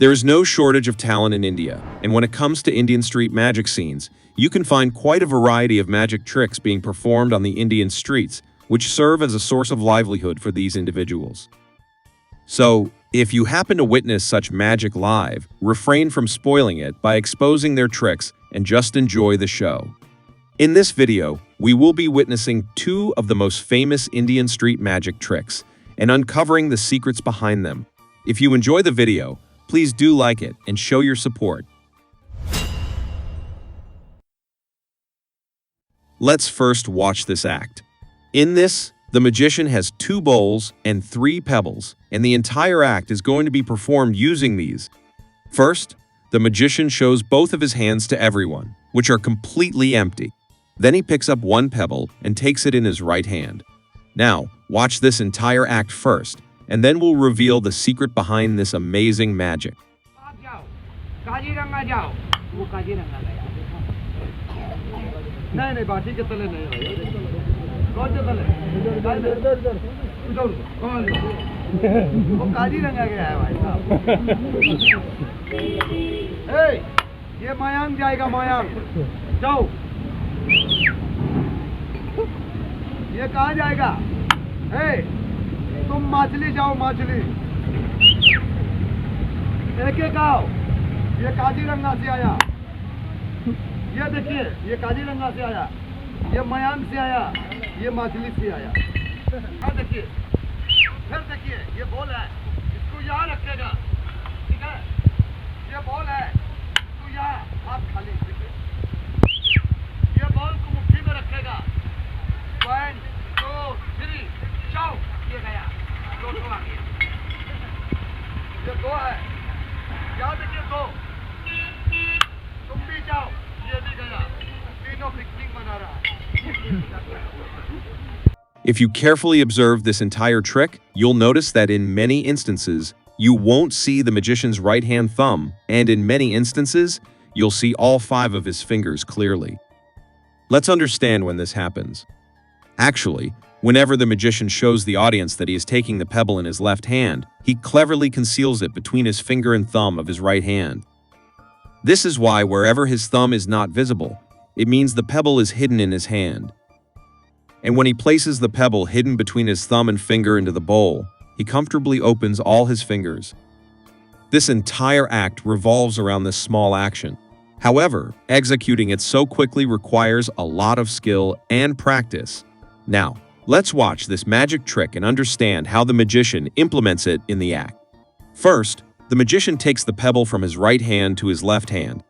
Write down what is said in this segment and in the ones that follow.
There is no shortage of talent in India, and when it comes to Indian street magic scenes, you can find quite a variety of magic tricks being performed on the Indian streets, which serve as a source of livelihood for these individuals. So, if you happen to witness such magic live, refrain from spoiling it by exposing their tricks and just enjoy the show. In this video, we will be witnessing two of the most famous Indian street magic tricks and uncovering the secrets behind them. If you enjoy the video, please do like it and show your support. Let's first watch this act. In this, the magician has 2 bowls and 3 pebbles, and the entire act is going to be performed using these. First, the magician shows both of his hands to everyone, which are completely empty. Then he picks up 1 pebble and takes it in his right hand. Now, watch this entire act first, and then we'll reveal the secret behind this amazing magic. Hey, ये मयांक जाएगा मयांक जाओ ये कहाँ जाएगा hey तुम मछली जाओ मछली एक आओ ये काजीरंगा से आया ये देखिए ये काजीरंगा से आया ये मयांक से आया ये मछली से आया हाँ देखिए फिर देखिए ये बॉल है इसको यहाँ रखेगा ठीक है ये बॉल है इसको यहाँ हाथ खाली देखिए ये बॉल को मुट्ठी में रखेगा 1 2 3 जाओ ये गया 2 आ गया ये 2 है यहाँ देखिए 2 तुम भी जाओ ये भी गया तीनों पिकनिक मना रहा है. If you carefully observe this entire trick, you'll notice that in many instances, you won't see the magician's right-hand thumb, and in many instances, you'll see all 5 of his fingers clearly. Let's understand when this happens. Actually, whenever the magician shows the audience that he is taking the pebble in his left hand, he cleverly conceals it between his finger and thumb of his right hand. This is why wherever his thumb is not visible, it means the pebble is hidden in his hand. And when he places the pebble hidden between his thumb and finger into the bowl, he comfortably opens all his fingers. This entire act revolves around this small action. However, executing it so quickly requires a lot of skill and practice. Now, let's watch this magic trick and understand how the magician implements it in the act. First, the magician takes the pebble from his right hand to his left hand.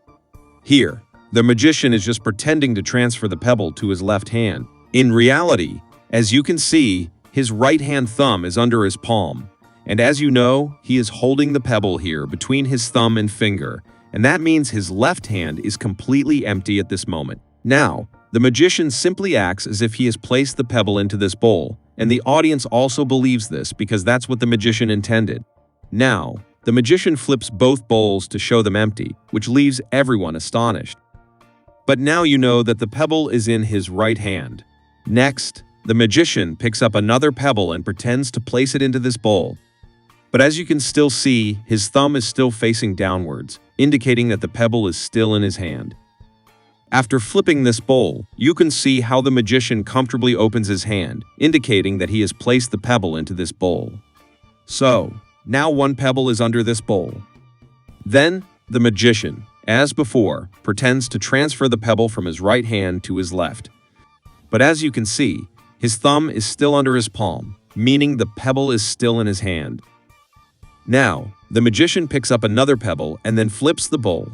Here, the magician is just pretending to transfer the pebble to his left hand. In reality, as you can see, his right-hand thumb is under his palm, and as you know, he is holding the pebble here between his thumb and finger, and that means his left hand is completely empty at this moment. Now, the magician simply acts as if he has placed the pebble into this bowl, and the audience also believes this because that's what the magician intended. Now, the magician flips both bowls to show them empty, which leaves everyone astonished. But now you know that the pebble is in his right hand. Next, the magician picks up another pebble and pretends to place it into this bowl. But as you can still see, his thumb is still facing downwards, indicating that the pebble is still in his hand. After flipping this bowl, you can see how the magician comfortably opens his hand, indicating that he has placed the pebble into this bowl. So, now 1 pebble is under this bowl. Then, the magician, as before, pretends to transfer the pebble from his right hand to his left. But as you can see, his thumb is still under his palm, meaning the pebble is still in his hand. Now, the magician picks up another pebble and then flips the bowl.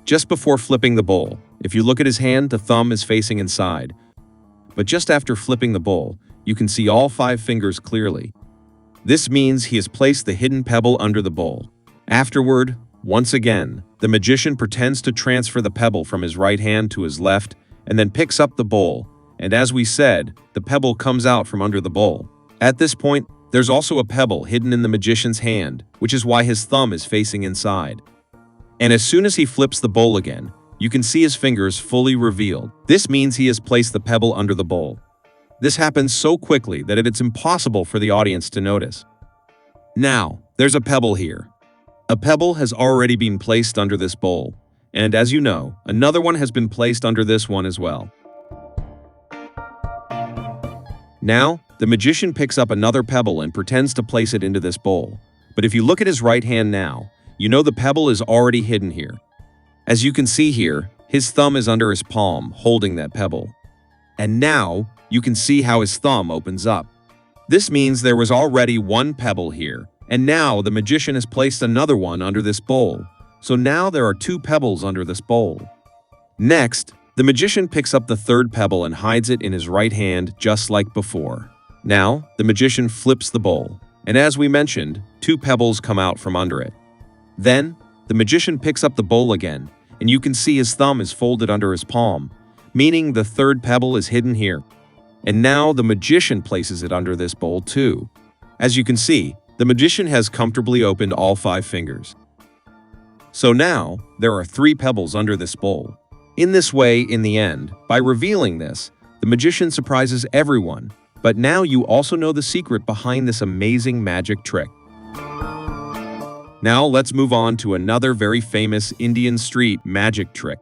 Just before flipping the bowl, if you look at his hand, the thumb is facing inside. But just after flipping the bowl, you can see all 5 fingers clearly. This means he has placed the hidden pebble under the bowl. Afterward, once again, the magician pretends to transfer the pebble from his right hand to his left and then picks up the bowl. And as we said, the pebble comes out from under the bowl. At this point, there's also a pebble hidden in the magician's hand, which is why his thumb is facing inside. And as soon as he flips the bowl again, you can see his fingers fully revealed. This means he has placed the pebble under the bowl. This happens so quickly that it's impossible for the audience to notice. Now, there's a pebble here. A pebble has already been placed under this bowl, and as you know, another one has been placed under this one as well. Now, the magician picks up another pebble and pretends to place it into this bowl. But if you look at his right hand now, you know the pebble is already hidden here. As you can see here, his thumb is under his palm, holding that pebble. And now, you can see how his thumb opens up. This means there was already one pebble here, and now the magician has placed another one under this bowl. So now there are two pebbles under this bowl. Next, the magician picks up the third pebble and hides it in his right hand just like before. Now, the magician flips the bowl, and as we mentioned, two pebbles come out from under it. Then, the magician picks up the bowl again, and you can see his thumb is folded under his palm, meaning the third pebble is hidden here. And now the magician places it under this bowl too. As you can see, the magician has comfortably opened all 5 fingers. So now, there are 3 pebbles under this bowl. In this way, in the end, by revealing this, the magician surprises everyone, but now you also know the secret behind this amazing magic trick. Now let's move on to another very famous Indian street magic trick.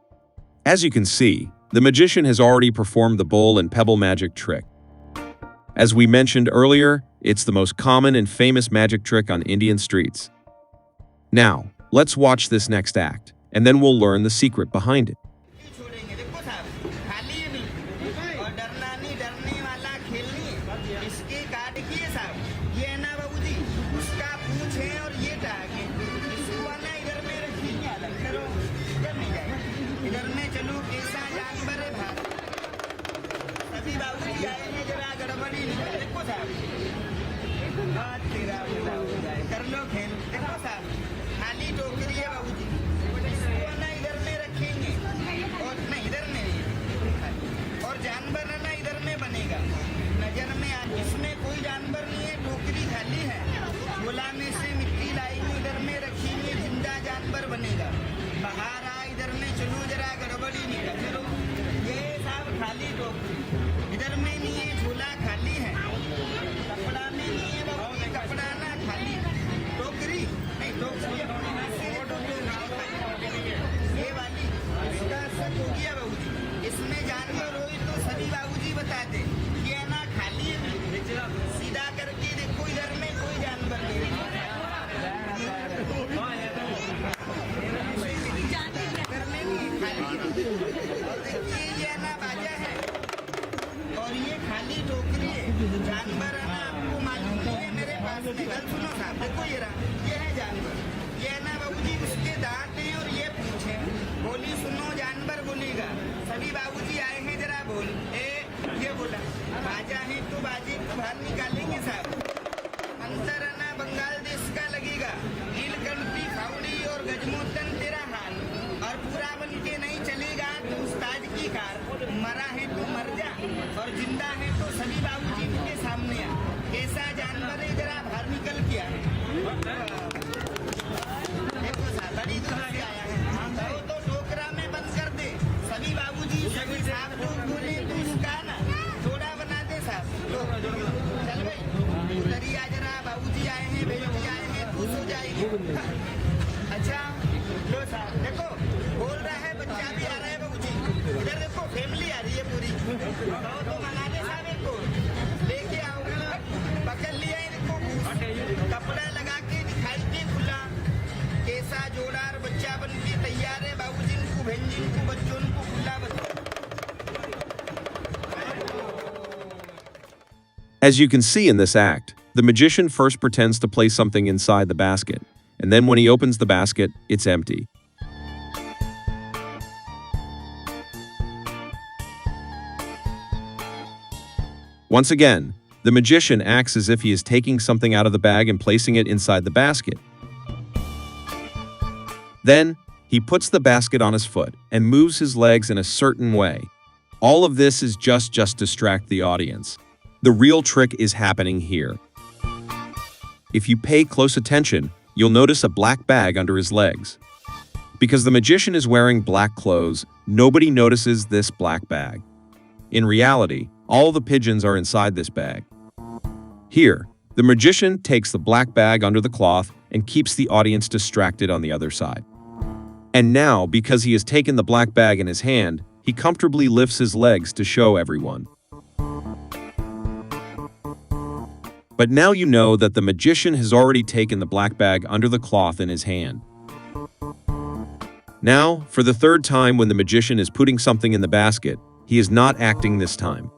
As you can see, the magician has already performed the bowl and pebble magic trick. As we mentioned earlier, it's the most common and famous magic trick on Indian streets. Now, let's watch this next act, and then we'll learn the secret behind it. जानवर है ना, आपको मालूम नहीं है, मेरे पास निकल सुनो साहब, देखो ये रहा, ये है जानवर, ये है ना बाबूजी, उसके दांत हैं और ये पूंछ है। बोली सुनो जानवर बोलेगा, सभी बाबूजी आए हैं जरा बोल, ये बोला, बाजा है तो बाजे को बाहर निकालेंगे साहब। अंतर है ना बंगाल देश का लगेगा, नीलकंठी फावड़ी और गजमोतन तेरा हाल, और पूरा बन के नहीं चलेगा तो उस्ताद की कार, मरा है तो मर जा और जिंदा है तो सभी बाबूजी के सामने आ। कैसा जानवर है जरा बाहर निकल के आ। देखो साहब बड़ी दूर से आया है, तो टोकरा में बंद कर दे, सभी बाबूजी सभी साहब लोग बोले तो उसका ना थोड़ा बना दे साहब। चल भाई उधर ही आ जरा, बाबूजी आए हैं, बेटी आए हैं, खुश हो जाएगी। अच्छा लो साहब देखो, बोल रहा है बच्चा भी आ रहा है बाबूजी, इधर देखो फैमिली आ रही है पूरी, तो मना दे साहब, एक को लेके आओ, पकड़ लिया है, देखो कपड़ा लगा के दिखाई के खुला, कैसा जोड़ार बच्चा बन के तैयार है, बाबूजी को बहनजी को बच्चों को खुला बच्चा। As you can see in this act, the magician first pretends to place something inside the basket, and then when he opens the basket, it's empty. Once again, the magician acts as if he is taking something out of the bag and placing it inside the basket. Then, he puts the basket on his foot and moves his legs in a certain way. All of this is just distract the audience. The real trick is happening here. If you pay close attention, you'll notice a black bag under his legs. Because the magician is wearing black clothes, nobody notices this black bag. In reality, all the pigeons are inside this bag. Here, the magician takes the black bag under the cloth and keeps the audience distracted on the other side. And now, because he has taken the black bag in his hand, he comfortably lifts his legs to show everyone. But now you know that the magician has already taken the black bag under the cloth in his hand. Now, for the third time when the magician is putting something in the basket, he is not acting this time.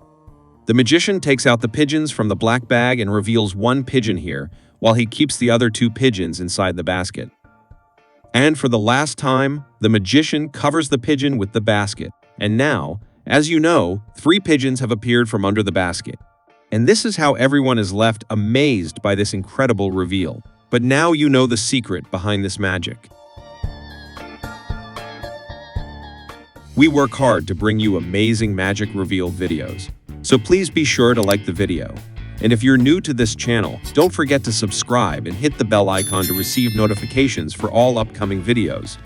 The magician takes out the pigeons from the black bag and reveals one pigeon here, while he keeps the other 2 pigeons inside the basket. And for the last time, the magician covers the pigeon with the basket. And now, as you know, 3 pigeons have appeared from under the basket. And this is how everyone is left amazed by this incredible reveal. But now you know the secret behind this magic. We work hard to bring you amazing magic reveal videos. So please be sure to like the video. And if you're new to this channel, don't forget to subscribe and hit the bell icon to receive notifications for all upcoming videos.